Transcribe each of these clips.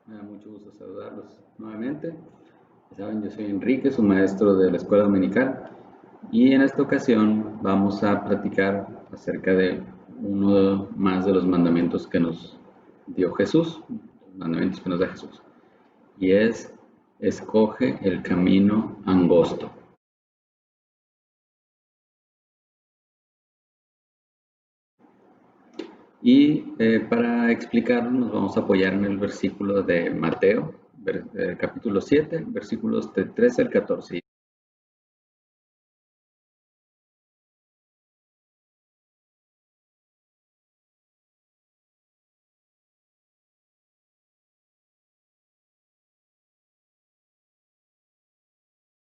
Me da mucho gusto saludarlos nuevamente. Ya saben, yo soy Enrique, su maestro de la escuela dominical, y en esta ocasión vamos a platicar acerca de uno más de los mandamientos que nos dio Jesús, los mandamientos que nos da Jesús, y es: escoge el camino angosto. Y para explicarlo nos vamos a apoyar en el versículo de Mateo, capítulo 7, versículos de 13 al 14.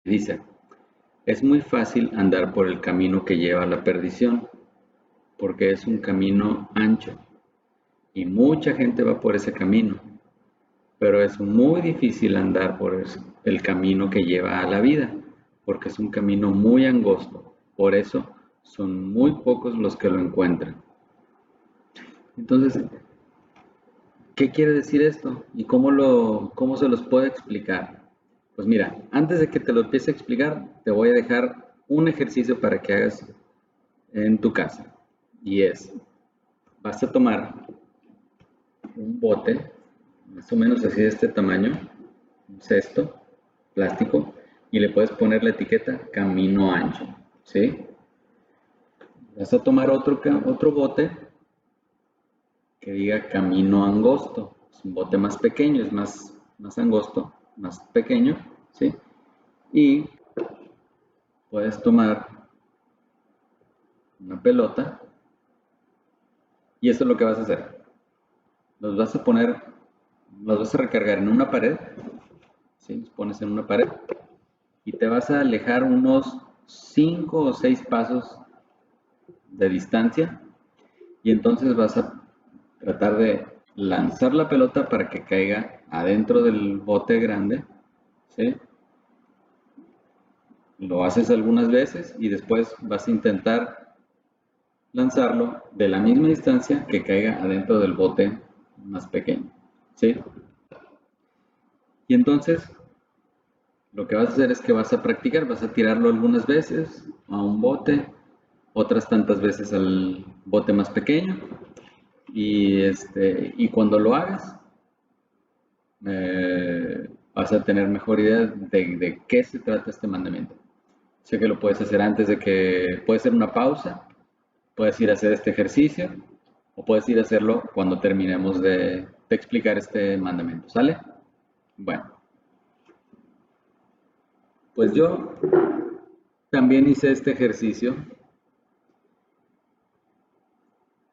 Dice: es muy fácil andar por el camino que lleva a la perdición, porque es un camino ancho, y mucha gente va por ese camino, pero es muy difícil andar por el camino que lleva a la vida, porque es un camino muy angosto. Por eso son muy pocos los que lo encuentran. Entonces, ¿qué quiere decir esto? ¿Y cómo se los puedo explicar? Pues mira, antes de que te lo empiece a explicar, te voy a dejar un ejercicio para que hagas en tu casa. Y es: vas a tomar un bote, más o menos así de este tamaño, un cesto plástico, y le puedes poner la etiqueta camino ancho, ¿sí? Vas a tomar otro bote que diga camino angosto. Es un bote más pequeño, es más angosto, más pequeño, ¿sí? Y puedes tomar una pelota, y esto es lo que vas a hacer. Los vas a poner, los vas a recargar en una pared, ¿sí? Los pones en una pared y te vas a alejar unos 5 o 6 pasos de distancia, y entonces vas a tratar de lanzar la pelota para que caiga adentro del bote grande, ¿sí? Lo haces algunas veces y después vas a intentar lanzarlo de la misma distancia que caiga adentro del bote más pequeño, ¿sí? Y entonces lo que vas a hacer es que vas a practicar, vas a tirarlo algunas veces a un bote, otras tantas veces al bote más pequeño, y cuando lo hagas, vas a tener mejor idea de qué se trata este mandamiento. Sé que lo puedes hacer antes de que, puedes hacer una pausa, puedes ir a hacer este ejercicio, o puedes ir a hacerlo cuando terminemos de explicar este mandamiento, ¿sale? Bueno, pues yo también hice este ejercicio,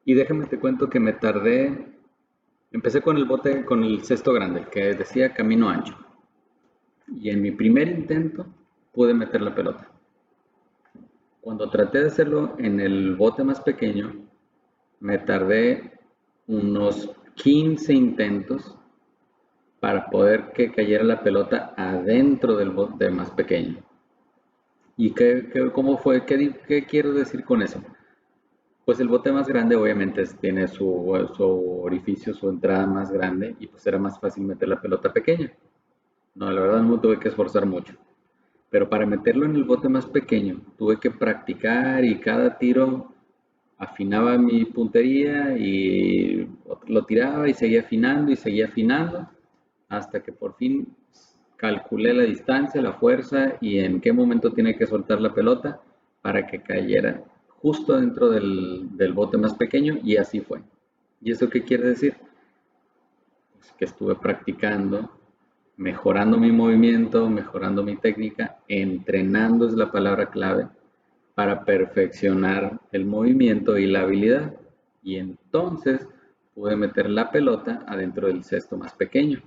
y déjame te cuento que me tardé. Empecé con el bote, con el cesto grande, el que decía camino ancho. Y en mi primer intento pude meter la pelota. Cuando traté de hacerlo en el bote más pequeño, me tardé unos 15 intentos para poder que cayera la pelota adentro del bote más pequeño. ¿Y cómo fue? ¿Qué quiero decir con eso? Pues el bote más grande obviamente tiene su orificio, su entrada más grande, y pues era más fácil meter la pelota pequeña. No, la verdad no me tuve que esforzar mucho. Pero para meterlo en el bote más pequeño, tuve que practicar, y cada tiro afinaba mi puntería y lo tiraba y seguía afinando hasta que por fin calculé la distancia, la fuerza y en qué momento tiene que soltar la pelota para que cayera justo dentro del bote más pequeño, y así fue. ¿Y eso qué quiere decir? Pues que estuve practicando, mejorando mi movimiento, mejorando mi técnica, entrenando es la palabra clave para perfeccionar el movimiento y la habilidad. Y entonces pude meter la pelota adentro del cesto más pequeño.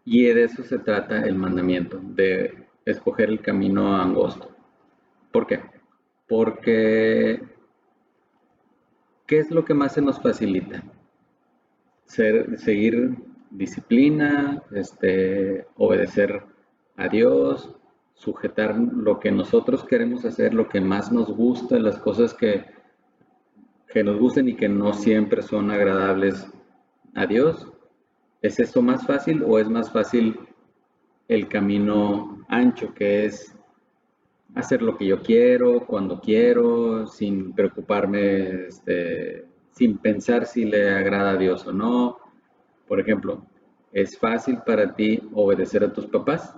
Y de eso se trata el mandamiento, de escoger el camino angosto. ¿Por qué? Porque ¿qué es lo que más se nos facilita? Seguir disciplina, obedecer a Dios, sujetar lo que nosotros queremos hacer, lo que más nos gusta, las cosas que nos gusten y que no siempre son agradables a Dios? ¿Es eso más fácil o es más fácil el camino ancho, que es hacer lo que yo quiero, cuando quiero, sin preocuparme, sin pensar si le agrada a Dios o no? Por ejemplo, ¿es fácil para ti obedecer a tus papás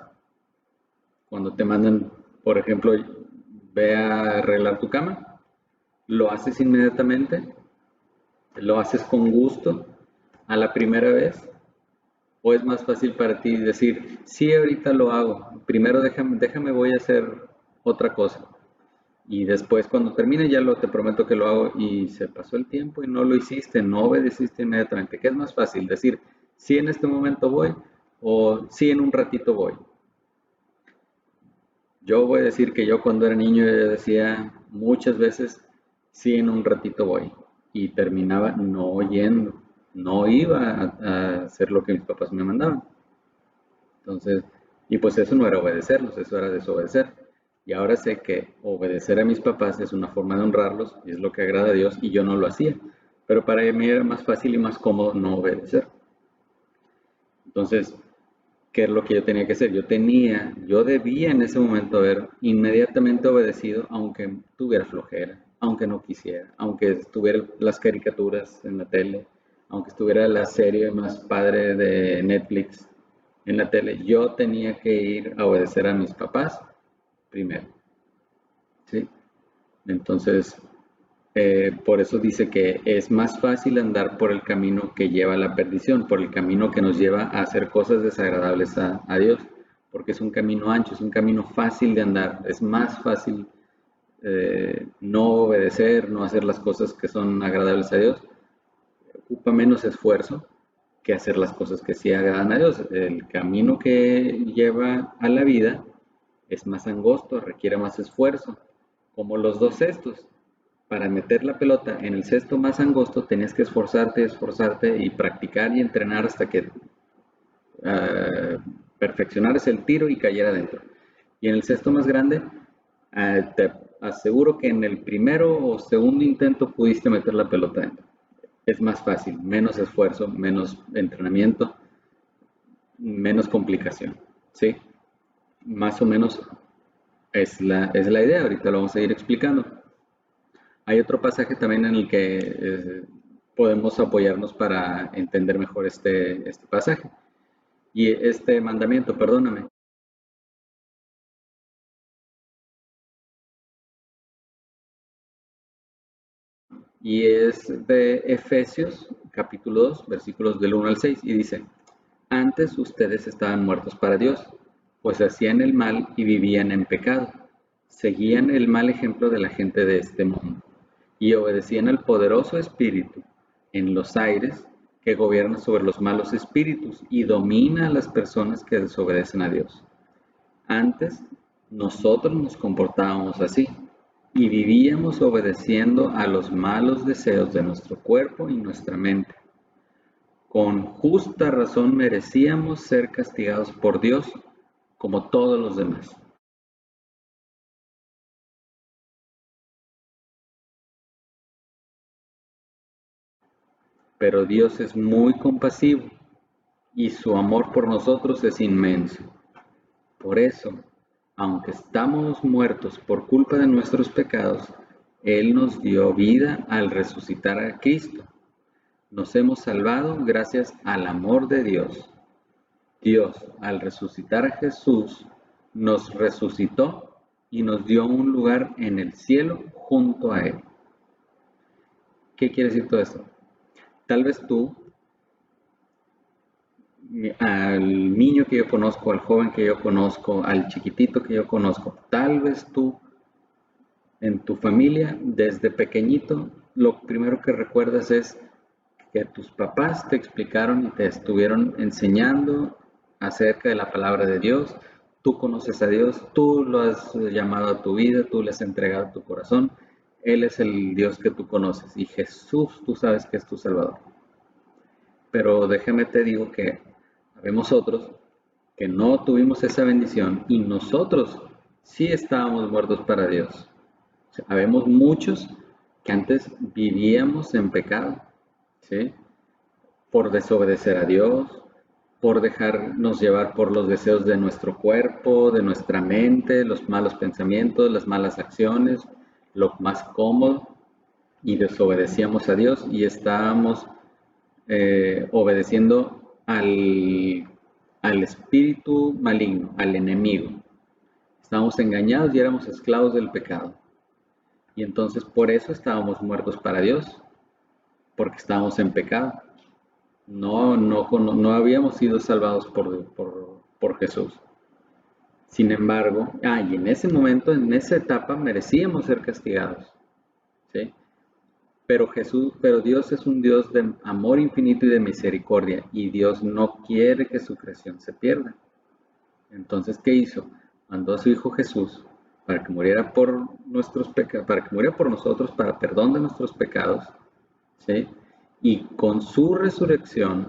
cuando te mandan, por ejemplo, ve a arreglar tu cama? ¿Lo haces inmediatamente? ¿Lo haces con gusto a la primera vez? ¿O es más fácil para ti decir, sí, ahorita lo hago, primero déjame voy a hacer otra cosa? Y después cuando termine ya te prometo que lo hago, y se pasó el tiempo y no lo hiciste, no obedeciste inmediatamente. ¿Qué es más fácil? Decir, sí en este momento voy o sí en un ratito voy. Yo voy a decir que yo cuando era niño yo decía muchas veces, sí en un ratito voy, y terminaba no yendo, no iba a hacer lo que mis papás me mandaban. Entonces, y pues eso no era obedecerlos, eso era desobedecer. Y ahora sé que obedecer a mis papás es una forma de honrarlos y es lo que agrada a Dios, y yo no lo hacía. Pero para mí era más fácil y más cómodo no obedecer. Entonces, ¿qué es lo que yo tenía que hacer? Yo debía en ese momento haber inmediatamente obedecido, aunque tuviera flojera, aunque no quisiera, aunque estuviera las caricaturas en la tele, aunque estuviera la serie más padre de Netflix en la tele. Yo tenía que ir a obedecer a mis papás primero, ¿sí? Entonces, por eso dice que es más fácil andar por el camino que lleva a la perdición, por el camino que nos lleva a hacer cosas desagradables a Dios, porque es un camino ancho, es un camino fácil de andar, es más fácil no obedecer, no hacer las cosas que son agradables a Dios, ocupa menos esfuerzo que hacer las cosas que sí agradan a Dios. El camino que lleva a la vida es más angosto, requiere más esfuerzo, como los dos cestos. Para meter la pelota en el cesto más angosto tenías que esforzarte y practicar y entrenar hasta que uh, perfeccionaras el tiro y cayera adentro. Y en el cesto más grande, te aseguro que en el primero o segundo intento pudiste meter la pelota adentro. Es más fácil, menos esfuerzo, menos entrenamiento, menos complicación, ¿sí? Más o menos es la idea, ahorita lo vamos a ir explicando. Hay otro pasaje también en el que podemos apoyarnos para entender mejor este pasaje. Y este mandamiento, perdóname. Y es de Efesios, capítulo 2, versículos del 1 al 6, y dice, antes ustedes estaban muertos para Dios, pues hacían el mal y vivían en pecado. Seguían el mal ejemplo de la gente de este mundo y obedecían al poderoso espíritu en los aires que gobierna sobre los malos espíritus y domina a las personas que desobedecen a Dios. Antes, nosotros nos comportábamos así y vivíamos obedeciendo a los malos deseos de nuestro cuerpo y nuestra mente. Con justa razón merecíamos ser castigados por Dios como todos los demás. Pero Dios es muy compasivo y su amor por nosotros es inmenso. Por eso, aunque estamos muertos por culpa de nuestros pecados, Él nos dio vida al resucitar a Cristo. Nos hemos salvado gracias al amor de Dios. Dios, al resucitar a Jesús, nos resucitó y nos dio un lugar en el cielo junto a Él. ¿Qué quiere decir todo esto? Tal vez tú, al niño que yo conozco, al joven que yo conozco, al chiquitito que yo conozco, tal vez tú en tu familia, desde pequeñito, lo primero que recuerdas es que tus papás te explicaron y te estuvieron enseñando acerca de la palabra de Dios. Tú conoces a Dios, tú lo has llamado a tu vida, tú le has entregado tu corazón. Él es el Dios que tú conoces y Jesús, tú sabes que es tu Salvador. Pero déjame te digo que habemos otros que no tuvimos esa bendición y nosotros sí estábamos muertos para Dios. O sea, habemos muchos que antes vivíamos en pecado, ¿sí? por desobedecer a Dios, por dejarnos llevar por los deseos de nuestro cuerpo, de nuestra mente, los malos pensamientos, las malas acciones, lo más cómodo, y desobedecíamos a Dios y estábamos obedeciendo al espíritu maligno, al enemigo. Estábamos engañados y éramos esclavos del pecado. Y entonces por eso estábamos muertos para Dios, porque estábamos en pecado. No habíamos sido salvados por Jesús. Sin embargo, y en ese momento, en esa etapa, merecíamos ser castigados. ¿Sí? Pero Dios es un Dios de amor infinito y de misericordia, y Dios no quiere que su creación se pierda. Entonces, ¿qué hizo? Mandó a su Hijo Jesús para que muriera por nuestros pecados, para que muriera por nosotros, para perdón de nuestros pecados, ¿sí? Y con su resurrección,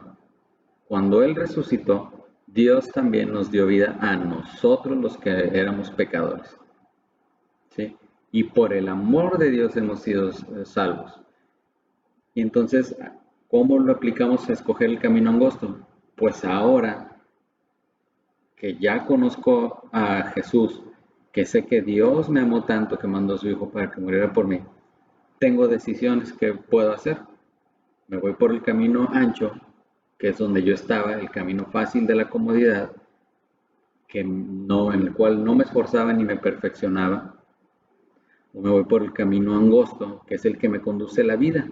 cuando Él resucitó, Dios también nos dio vida a nosotros los que éramos pecadores, ¿sí? Y por el amor de Dios hemos sido salvos. Y entonces, ¿cómo lo aplicamos a escoger el camino angosto? Pues ahora que ya conozco a Jesús, que sé que Dios me amó tanto que mandó a su Hijo para que muriera por mí, tengo decisiones que puedo hacer. Me voy por el camino ancho, que es donde yo estaba, el camino fácil de la comodidad, en el cual no me esforzaba ni me perfeccionaba. O me voy por el camino angosto, que es el que me conduce a la vida,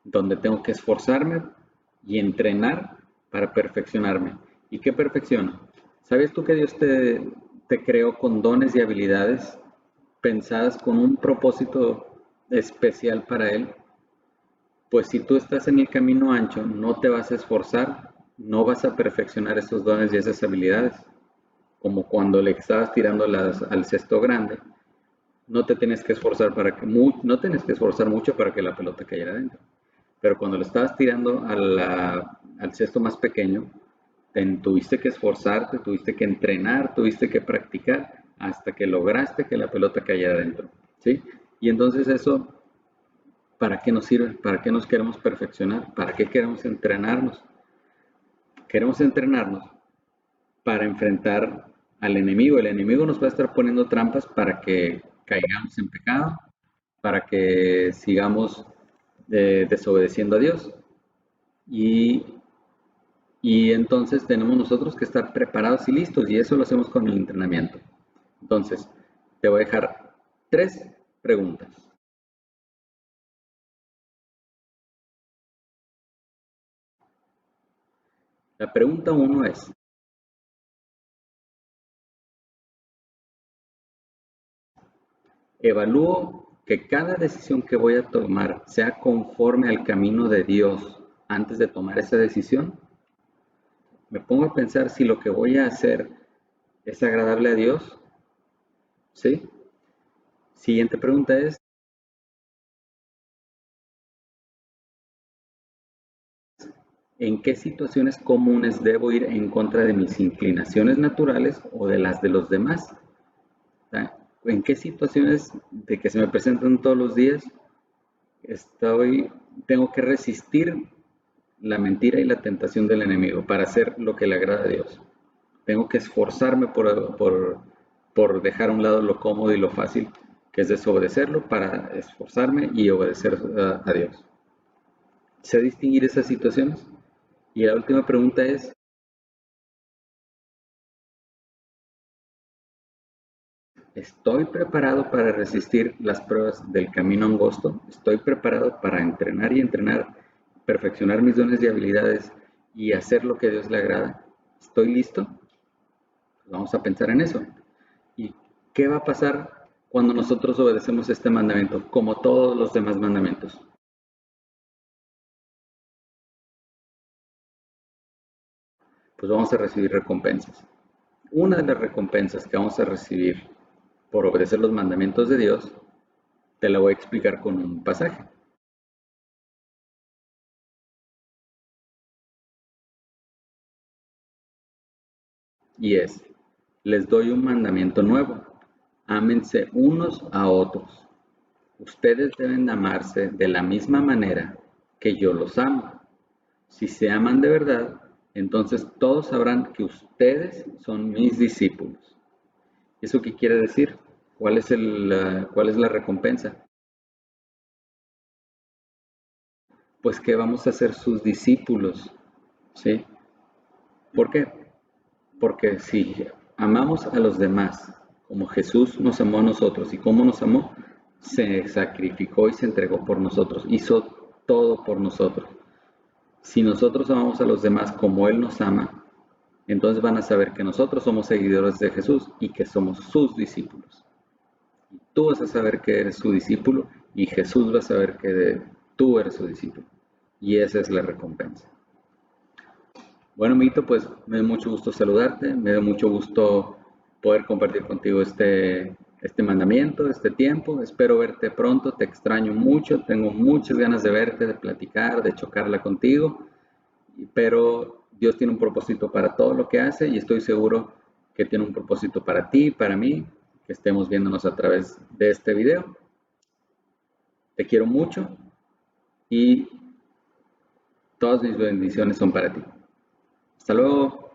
donde tengo que esforzarme y entrenar para perfeccionarme. ¿Y qué perfecciona? ¿Sabes tú que Dios te creó con dones y habilidades pensadas con un propósito especial para Él? Pues si tú estás en el camino ancho, no te vas a esforzar, no vas a perfeccionar esos dones y esas habilidades. Como cuando le estabas tirando al cesto grande, no te tienes que esforzar no tienes que esforzar mucho para que la pelota cayera adentro. Pero cuando le estabas tirando al cesto más pequeño, tuviste que esforzarte, tuviste que entrenar, tuviste que practicar hasta que lograste que la pelota cayera adentro, ¿sí? Y entonces eso, ¿para qué nos sirve? ¿Para qué nos queremos perfeccionar? ¿Para qué queremos entrenarnos? Queremos entrenarnos para enfrentar al enemigo. El enemigo nos va a estar poniendo trampas para que caigamos en pecado, para que sigamos desobedeciendo a Dios. Y, y entonces tenemos nosotros que estar preparados y listos, y eso lo hacemos con el entrenamiento. Entonces, te voy a dejar 3 preguntas. La pregunta 1 es, ¿evalúo que cada decisión que voy a tomar sea conforme al camino de Dios antes de tomar esa decisión? Me pongo a pensar si lo que voy a hacer es agradable a Dios, ¿sí? Siguiente pregunta es, ¿en qué situaciones comunes debo ir en contra de mis inclinaciones naturales o de las de los demás? ¿En qué situaciones de que se me presentan todos los días tengo que resistir la mentira y la tentación del enemigo para hacer lo que le agrada a Dios? Tengo que esforzarme por dejar a un lado lo cómodo y lo fácil, que es desobedecerlo, para esforzarme y obedecer a Dios. ¿Sé distinguir esas situaciones? Y la última pregunta es, ¿estoy preparado para resistir las pruebas del camino angosto? ¿Estoy preparado para entrenar y entrenar, perfeccionar mis dones y habilidades y hacer lo que a Dios le agrada? ¿Estoy listo? Pues vamos a pensar en eso. ¿Y qué va a pasar cuando nosotros obedecemos este mandamiento, como todos los demás mandamientos? Pues vamos a recibir recompensas. Una de las recompensas que vamos a recibir por obedecer los mandamientos de Dios, te la voy a explicar con un pasaje. Y es, les doy un mandamiento nuevo, ámense unos a otros. Ustedes deben amarse de la misma manera que yo los amo. Si se aman de verdad, entonces todos sabrán que ustedes son mis discípulos. ¿Eso qué quiere decir? ¿Cuál es la recompensa? Pues que vamos a ser sus discípulos, ¿sí? ¿Por qué? Porque si amamos a los demás como Jesús nos amó a nosotros y cómo nos amó, se sacrificó y se entregó por nosotros, hizo todo por nosotros. Si nosotros amamos a los demás como Él nos ama, entonces van a saber que nosotros somos seguidores de Jesús y que somos sus discípulos. Tú vas a saber que eres su discípulo y Jesús va a saber que tú eres su discípulo. Y esa es la recompensa. Bueno, amiguito, pues me da mucho gusto saludarte, me da mucho gusto poder compartir contigo este mandamiento, este tiempo. Espero verte pronto, te extraño mucho, tengo muchas ganas de verte, de platicar, de chocarla contigo, pero Dios tiene un propósito para todo lo que hace y estoy seguro que tiene un propósito para ti, para mí, que estemos viéndonos a través de este video. Te quiero mucho y todas mis bendiciones son para ti. Hasta luego.